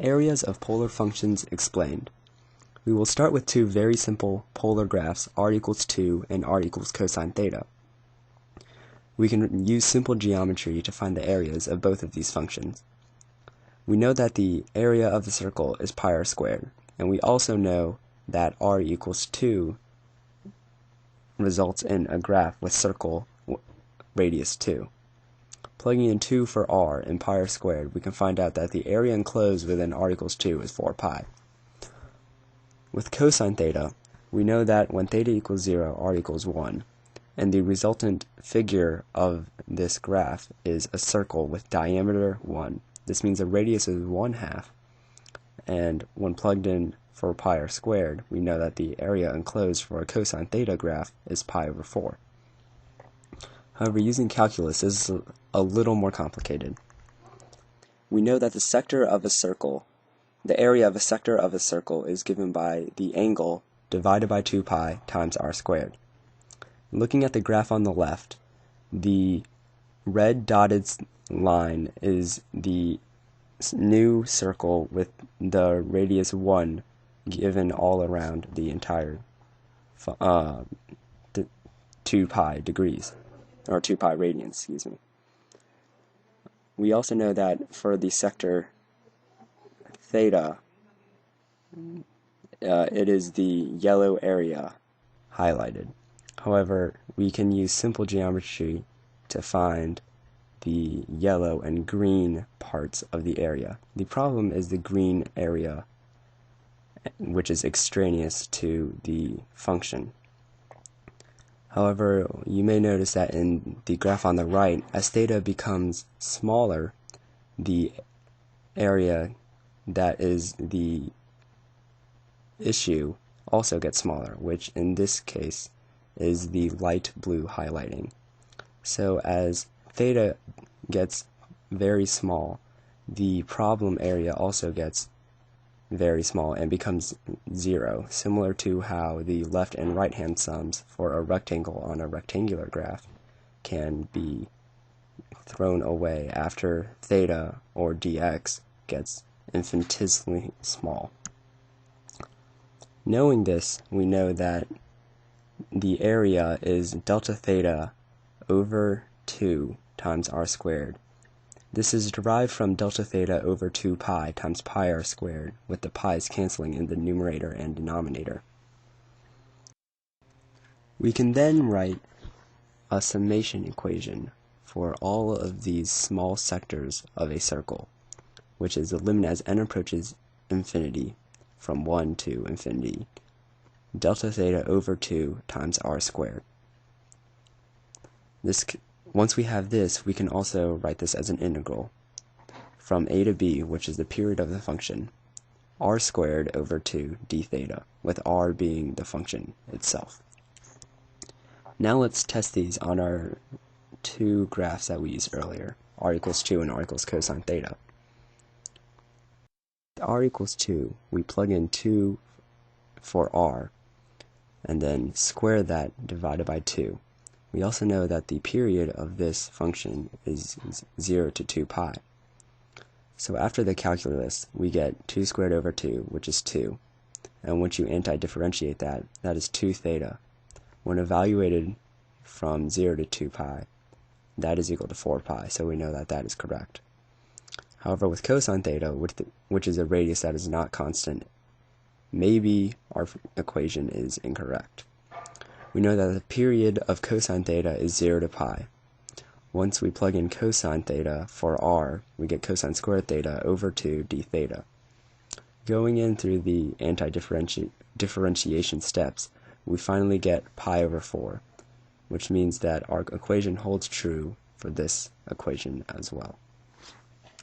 Areas of polar functions explained. We will start with two very simple polar graphs, r equals 2 and r equals cosine theta. We can use simple geometry to find the areas of both of these functions. We know that the area of the circle is pi r squared, and we also know that r equals 2 results in a graph with circle radius 2. Plugging in 2 for r and pi r squared, we can find out that the area enclosed within r equals 2 is 4 pi. With cosine theta, we know that when theta equals 0, r equals 1, and the resultant figure of this graph is a circle with diameter 1. This means the radius is 1/2, and when plugged in for pi r squared, we know that the area enclosed for a cosine theta graph is pi over 4. However, using calculus is a little more complicated. We know that the area of a sector of a circle is given by the angle divided by 2 pi times r squared. Looking at the graph on the left, the red dotted line is the new circle with the radius 1 given all around the entire 2 pi degrees, or 2 pi radians, excuse me. We also know that for the sector theta, it is the yellow area highlighted. However, we can use simple geometry to find the yellow and green parts of the area. The problem is the green area, which is extraneous to the function. However, you may notice that in the graph on the right, as theta becomes smaller, the area that is the issue also gets smaller, which in this case is the light blue highlighting. So as theta gets very small, the problem area also gets very small and becomes 0, similar to how the left and right hand sums for a rectangle on a rectangular graph can be thrown away after theta or dx gets infinitesimally small. Knowing this, we know that the area is delta theta over 2 times r squared. This is derived from delta theta over 2 pi times pi r squared, with the pi's canceling in the numerator and denominator. We can then write a summation equation for all of these small sectors of a circle, which is the limit as n approaches infinity from 1 to infinity, delta theta over 2 times r squared. Once we have this, we can also write this as an integral from a to b, which is the period of the function, r squared over 2 d theta, with r being the function itself. Now let's test these on our two graphs that we used earlier, r equals 2 and r equals cosine theta. With r equals 2, we plug in 2 for r, and then square that divided by 2. We also know that the period of this function is 0 to 2 pi. So after the calculus, we get 2 squared over 2, which is 2. And once you anti-differentiate that, that is 2 theta. When evaluated from 0 to 2 pi, that is equal to 4 pi, so we know that that is correct. However, with cosine theta, which is a radius that is not constant, maybe our equation is incorrect. We know that the period of cosine theta is 0 to pi. Once we plug in cosine theta for r, we get cosine squared theta over 2 d theta. Going in through the anti-differentiation steps, we finally get pi over 4, which means that our equation holds true for this equation as well.